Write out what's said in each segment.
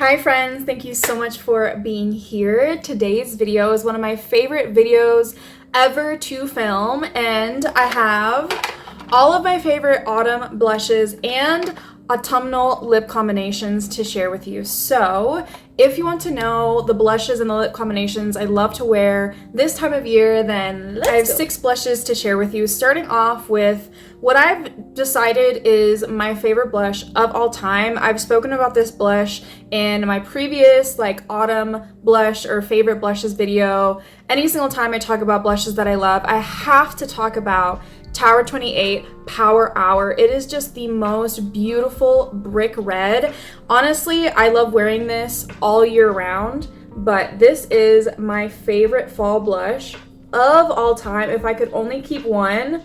Hi friends, thank you so much for being here. Today's video is one of my favorite videos ever to film, and I have all of my favorite autumn blushes and autumnal lip combinations to share with you. So if you want to know the blushes and the lip combinations I love to wear this time of year, then I have 6 blushes to share with you, starting off with what I've decided is my favorite blush of all time. I've spoken about this blush in my previous autumn blush or favorite blushes video. Any single time I talk about blushes that I love, I have to talk about Tower 28 Power Hour. It is just the most beautiful brick red. Honestly, I love wearing this all year round, but this is my favorite fall blush of all time. If I could only keep one,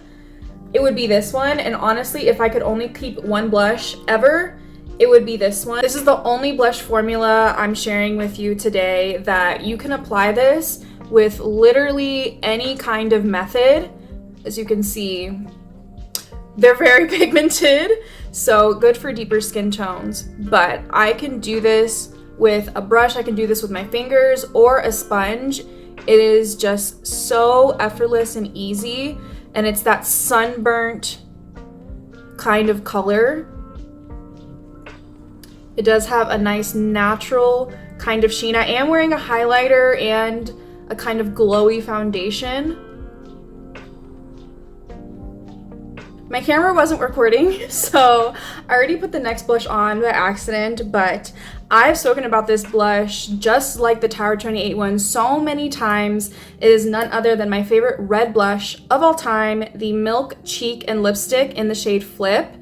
it would be this one. And honestly, if I could only keep one blush ever, it would be this one. This is the only blush formula I'm sharing with you today that you can apply this with literally any kind of method. As you can see, they're very pigmented, so good for deeper skin tones. But I can do this with a brush, I can do this with my fingers or a sponge. It is just so effortless and easy, and it's that sunburnt kind of color. It does have a nice natural kind of sheen. I am wearing a highlighter and a kind of glowy foundation. My camera wasn't recording, so I already put the next blush on by accident, but I've spoken about this blush just like the Tower 28 one so many times. It is none other than my favorite red blush of all time, the Milk Cheek and Lipstick in the shade Flip.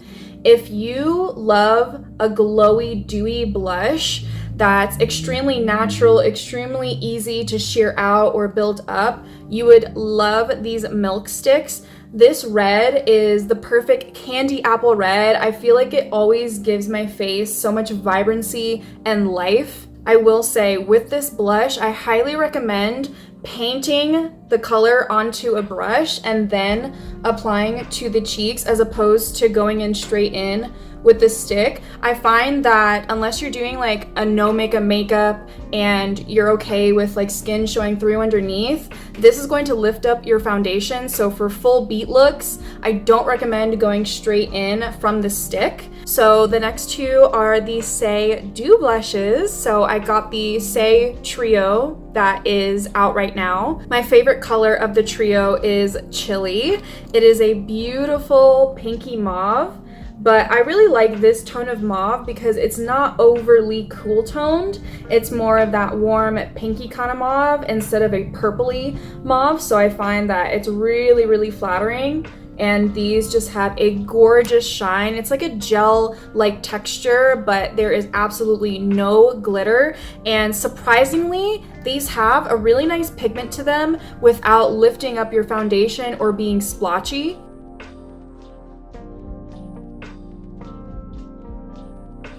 If you love a glowy, dewy blush that's extremely natural, extremely easy to sheer out or build up, you would love these milk sticks. This red is the perfect candy apple red. I feel like it always gives my face so much vibrancy and life. I will say with this blush, I highly recommend painting the color onto a brush and then applying it to the cheeks as opposed to going in straight in with the stick. I find that unless you're doing a no makeup and you're okay with skin showing through underneath, this is going to lift up your foundation. So for full beat looks, I don't recommend going straight in from the stick. So the next two are the Say Dew blushes. So I got the Say Trio that is out right now. My favorite color of the trio is Chili. It is a beautiful pinky mauve, but I really like this tone of mauve because it's not overly cool toned. It's more of that warm pinky kind of mauve instead of a purpley mauve. So I find that it's really, really flattering. And these just have a gorgeous shine. It's like a gel-like texture, but there is absolutely no glitter. And surprisingly, these have a really nice pigment to them without lifting up your foundation or being splotchy.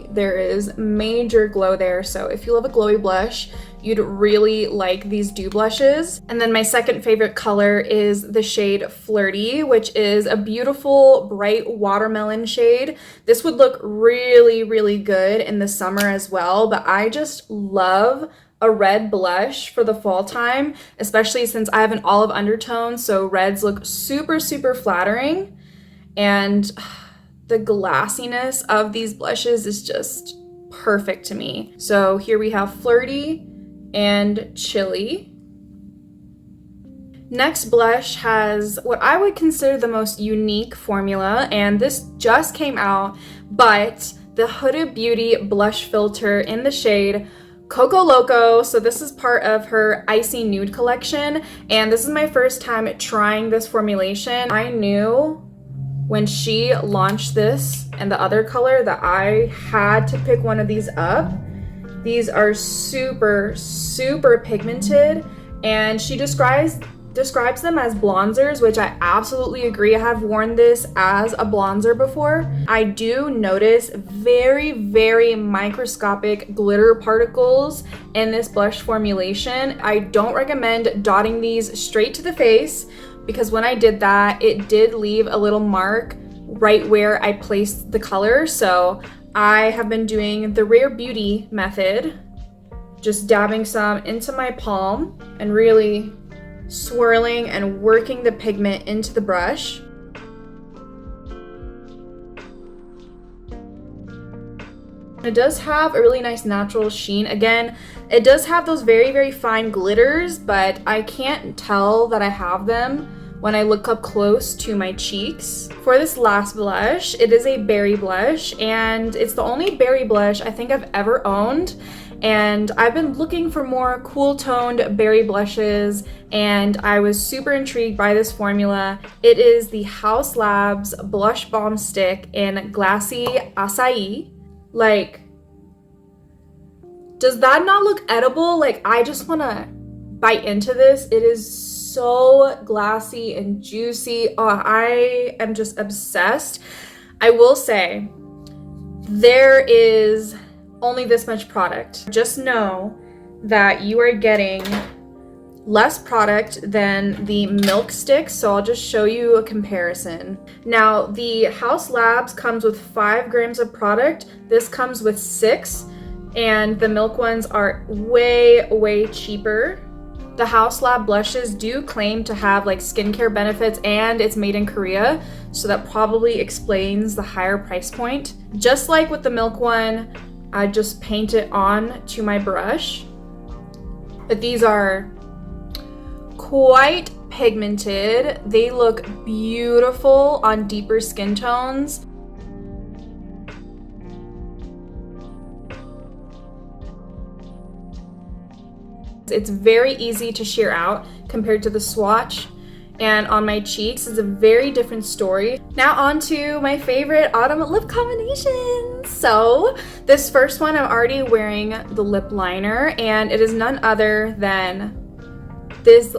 There is major glow there, so if you love a glowy blush, you'd really like these Dew blushes. And then my second favorite color is the shade Flirty, which is a beautiful bright watermelon shade. This would look really, really good in the summer as well, but I just love a red blush for the fall time, especially since I have an olive undertone, so reds look super, super flattering. And the glassiness of these blushes is just perfect to me. So here we have Flirty and Chili. Next blush has what I would consider the most unique formula, and this just came out, but the Huda Beauty blush filter in the shade Coco Loco. So this is part of her Icy Nude collection, and this is my first time trying this formulation. I knew when she launched this and the other color that I had to pick one of these up. These are super, super pigmented, and she describes them as bronzers, which I absolutely agree. I have worn this as a bronzer before. I do notice very, very microscopic glitter particles in this blush formulation. I don't recommend dotting these straight to the face, because when I did that, it did leave a little mark right where I placed the color. So I have been doing the Rare Beauty method, just dabbing some into my palm and really swirling and working the pigment into the brush. It does have a really nice natural sheen. Again, it does have those very, very fine glitters, but I can't tell that I have them when I look up close to my cheeks. For this last blush, it is a berry blush, and it's the only berry blush I think I've ever owned. And I've been looking for more cool toned berry blushes, and I was super intrigued by this formula. It is the Haus Labs Blush Balm Stick in Glassy Acai. Like, does that not look edible? Like, I just wanna bite into this. It is so glassy and juicy. Oh, I am just obsessed. I will say, there is only this much product. Just know that you are getting less product than the milk sticks, so I'll just show you a comparison. Now, the Haus Labs comes with 5 grams of product. This comes with 6, and the milk ones are way, way cheaper. The Haus Lab blushes do claim to have like skincare benefits, and it's made in Korea, so that probably explains the higher price point. Just like with the milk one, I just paint it on to my brush. But these are quite pigmented. They look beautiful on deeper skin tones. It's very easy to sheer out compared to the swatch, and on my cheeks is a very different story. Now on to my favorite autumn lip combinations. So this first one, I'm already wearing the lip liner, and it is none other than this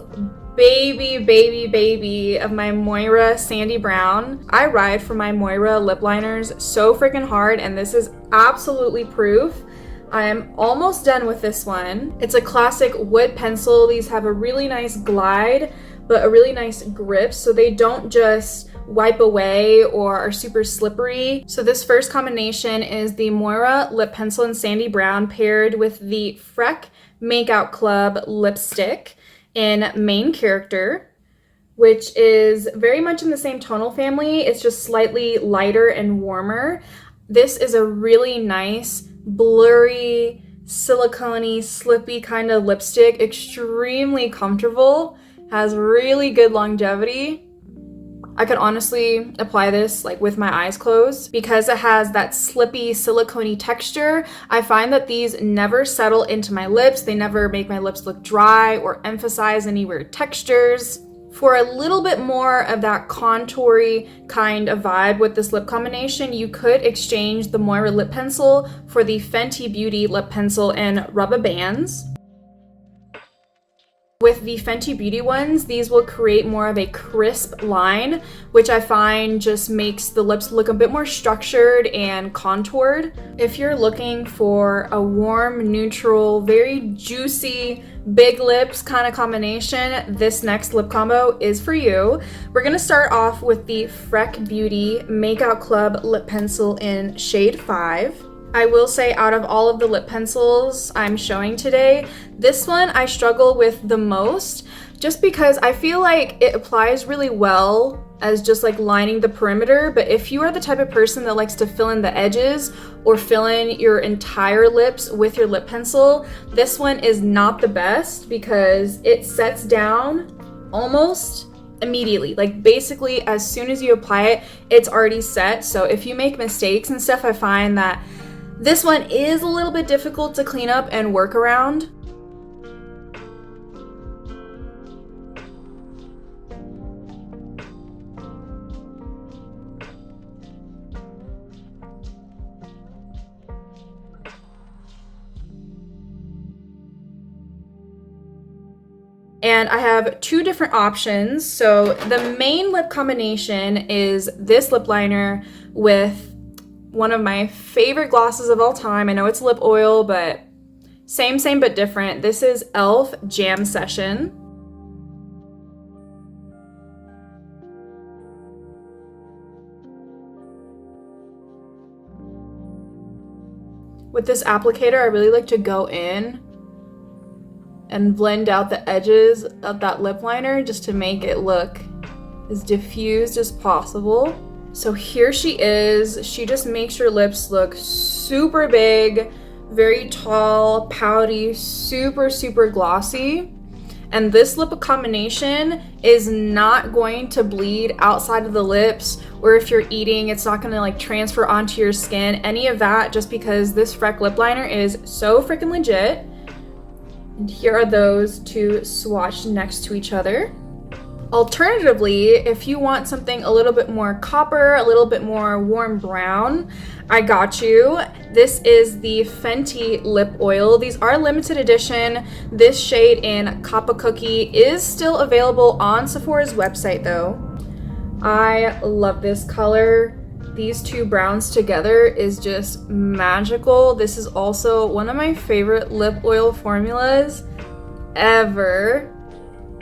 baby of my Moira Sandy Brown. I ride for my Moira lip liners so freaking hard, and this is absolutely proof. I'm almost done with this one. It's a classic wood pencil. These have a really nice glide, but a really nice grip, so they don't just wipe away or are super slippery. So this first combination is the Moira lip pencil in Sandy Brown paired with the Freck Makeout Club lipstick in Main Character, which is very much in the same tonal family. It's just slightly lighter and warmer. This is a really nice, blurry, silicone-y, slippy kind of lipstick. Extremely comfortable, has really good longevity. I could honestly apply this like with my eyes closed because it has that slippy silicone-y texture. I find that these never settle into my lips. They never make my lips look dry or emphasize any weird textures. For a little bit more of that contoury kind of vibe with this lip combination, you could exchange the Moira lip pencil for the Fenty Beauty lip pencil in Rubber Bands. With the Fenty Beauty ones, these will create more of a crisp line, which I find just makes the lips look a bit more structured and contoured. If you're looking for a warm, neutral, very juicy, big lips kind of combination, this next lip combo is for you. We're gonna start off with the Freck Beauty Makeout Club lip pencil in shade 5. I will say, out of all of the lip pencils I'm showing today, this one I struggle with the most, just because I feel like it applies really well as just like lining the perimeter, but if you are the type of person that likes to fill in the edges or fill in your entire lips with your lip pencil, this one is not the best because it sets down almost immediately. Like basically as soon as you apply it, it's already set. So if you make mistakes and stuff, I find that this one is a little bit difficult to clean up and work around. And I have 2 different options. So the main lip combination is this lip liner with one of my favorite glosses of all time. I know it's lip oil, but same but different. This is e.l.f. Jam Session. With this applicator, I really like to go in and blend out the edges of that lip liner just to make it look as diffused as possible. So here she is. She just makes your lips look super big, very tall, pouty, super, super glossy. And this lip combination is not going to bleed outside of the lips, or if you're eating, it's not gonna like transfer onto your skin, any of that, just because this Freck lip liner is so freaking legit. And here are those two swatched next to each other. Alternatively, if you want something a little bit more copper, a little bit more warm brown, I got you. This is the Fenty lip oil. These are limited edition. This shade in Coppa Cookie is still available on Sephora's website though. I love this color. These two browns together is just magical. This is also one of my favorite lip oil formulas ever.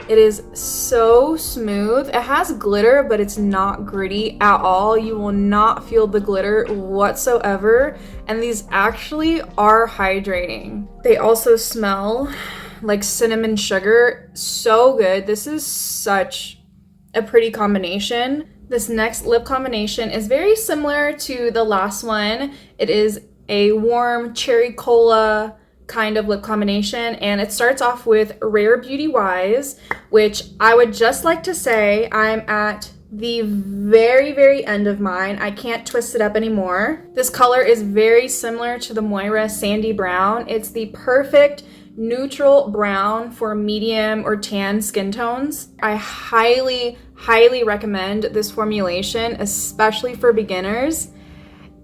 It is so smooth. It has glitter, but it's not gritty at all. You will not feel the glitter whatsoever. And these actually are hydrating. They also smell like cinnamon sugar. So good. This is such a pretty combination. This next lip combination is very similar to the last one. It is a warm cherry cola kind of lip combination, and it starts off with Rare Beauty Wise, which I would just like to say I'm at the very, very end of mine. I can't twist it up anymore. This color is very similar to the Moira Sandy Brown. It's the perfect neutral brown for medium or tan skin tones. I highly, highly recommend this formulation, especially for beginners.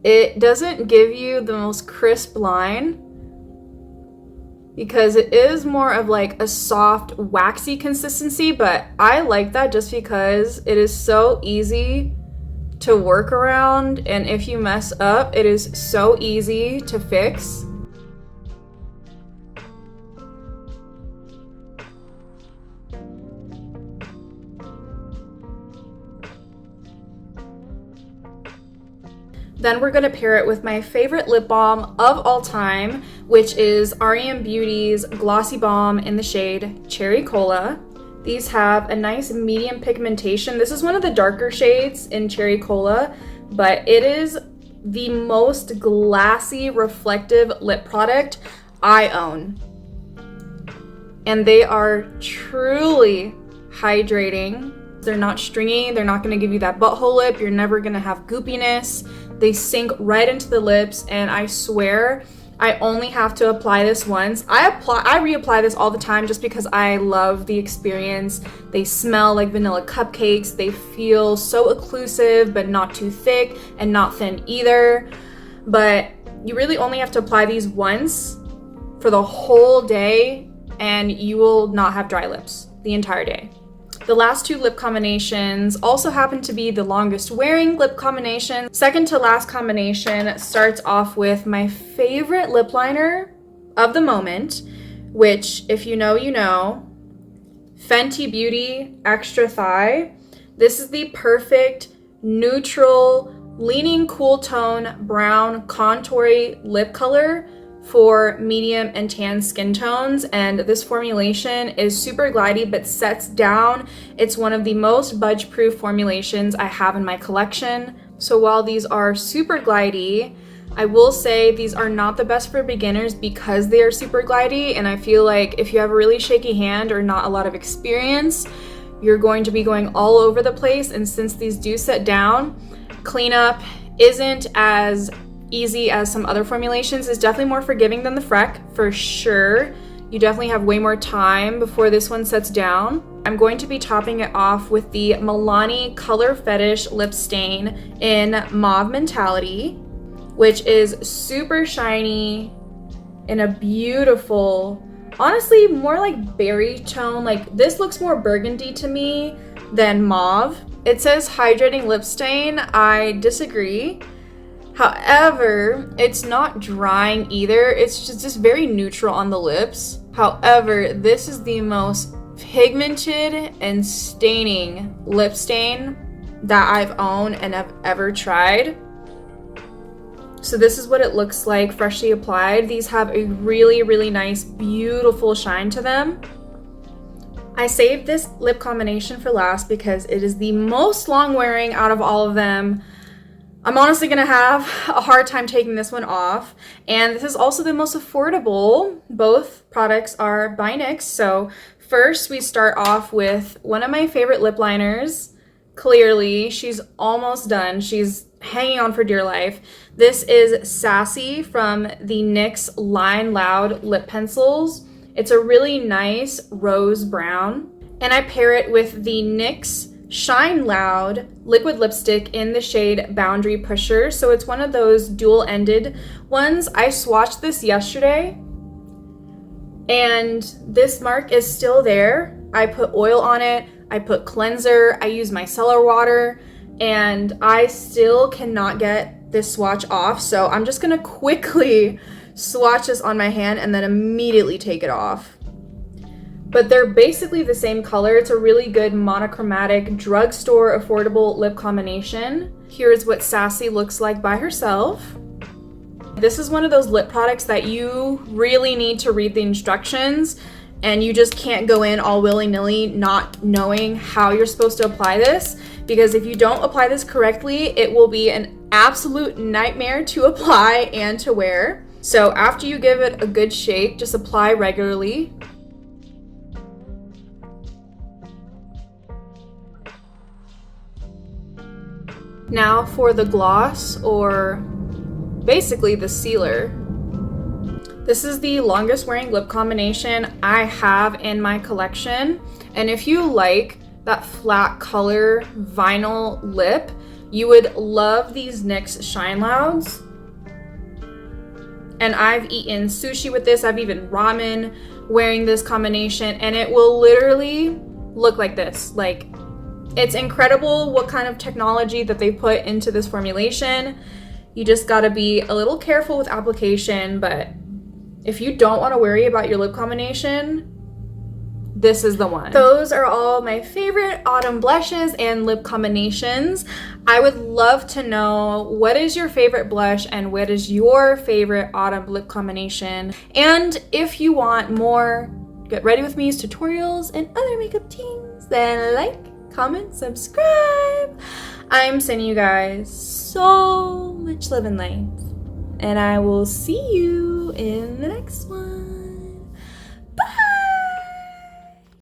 It doesn't give you the most crisp line because it is more of like a soft, waxy consistency, but I like that just because it is so easy to work around, and if you mess up, it is so easy to fix. Then we're gonna pair it with my favorite lip balm of all time, which is REM Beauty's Glossy Balm in the shade Cherry Cola. These have a nice medium pigmentation. This is one of the darker shades in Cherry Cola, but it is the most glassy, reflective lip product I own. And they are truly hydrating. They're not stringy, they're not gonna give you that butthole lip, you're never gonna have goopiness. They sink right into the lips, and I swear I only have to apply this once. I reapply this all the time just because I love the experience. They smell like vanilla cupcakes. They feel so occlusive, but not too thick and not thin either. But you really only have to apply these once for the whole day, and you will not have dry lips the entire day. The last two lip combinations also happen to be the longest wearing lip combination. Second to last combination starts off with my favorite lip liner of the moment, which, if you know, you know, Fenty Beauty Extra Thigh. This is the perfect neutral, leaning cool tone brown contoury lip color for medium and tan skin tones, and this formulation is super glidey but sets down. It's one of the most budge proof formulations I have in my collection. So while these are super glidey, I will say these are not the best for beginners because they are super glidey, and I feel like if you have a really shaky hand or not a lot of experience, you're going to be going all over the place. And since these do set down, cleanup isn't as easy as some other formulations. Is definitely more forgiving than the Freck, for sure. You definitely have way more time before this one sets down. I'm going to be topping it off with the Milani Color Fetish Lip Stain in Mauve Mentality, which is super shiny in a beautiful, honestly, more like berry tone. Like, this looks more burgundy to me than mauve. It says hydrating lip stain. I disagree. However, it's not drying either. It's just very neutral on the lips. However, this is the most pigmented and staining lip stain that I've owned and have ever tried. So this is what it looks like freshly applied. These have a really nice, beautiful shine to them. I saved this lip combination for last because it is the most long wearing out of all of them. I'm honestly gonna have a hard time taking this one off. And this is also the most affordable. Both products are by NYX. So first we start off with one of my favorite lip liners. Clearly, she's almost done. She's hanging on for dear life. This is Sassy from the NYX Line Loud lip pencils. It's a really nice rose brown. And I pair it with the NYX Shine Loud liquid lipstick in the shade Boundary Pusher. So it's one of those dual-ended ones. I swatched this yesterday and this mark is still there. I put oil on it, I put cleanser, I use micellar water, and I still cannot get this swatch off. So I'm just gonna quickly swatch this on my hand and then immediately take it off. But they're basically the same color. It's a really good monochromatic drugstore affordable lip combination. Here's what Sassy looks like by herself. This is one of those lip products that you really need to read the instructions, and you just can't go in all willy-nilly not knowing how you're supposed to apply this, because if you don't apply this correctly, it will be an absolute nightmare to apply and to wear. So after you give it a good shake, just apply regularly. Now for the gloss, or basically the sealer. This is the longest wearing lip combination I have in my collection. And if you like that flat color vinyl lip, you would love these NYX Shine Louds. And I've eaten sushi with this. I've eaten ramen wearing this combination, and it will literally look like this. Like, it's incredible what kind of technology that they put into this formulation. You just gotta be a little careful with application, but if you don't want to worry about your lip combination, this is the one. Those are all my favorite autumn blushes and lip combinations. I would love to know, what is your favorite blush and what is your favorite autumn lip combination? And if you want more Get Ready With Me's tutorials and other makeup teams, then like, comment, subscribe. I'm sending you guys so much love and light, and I will see you in the next one.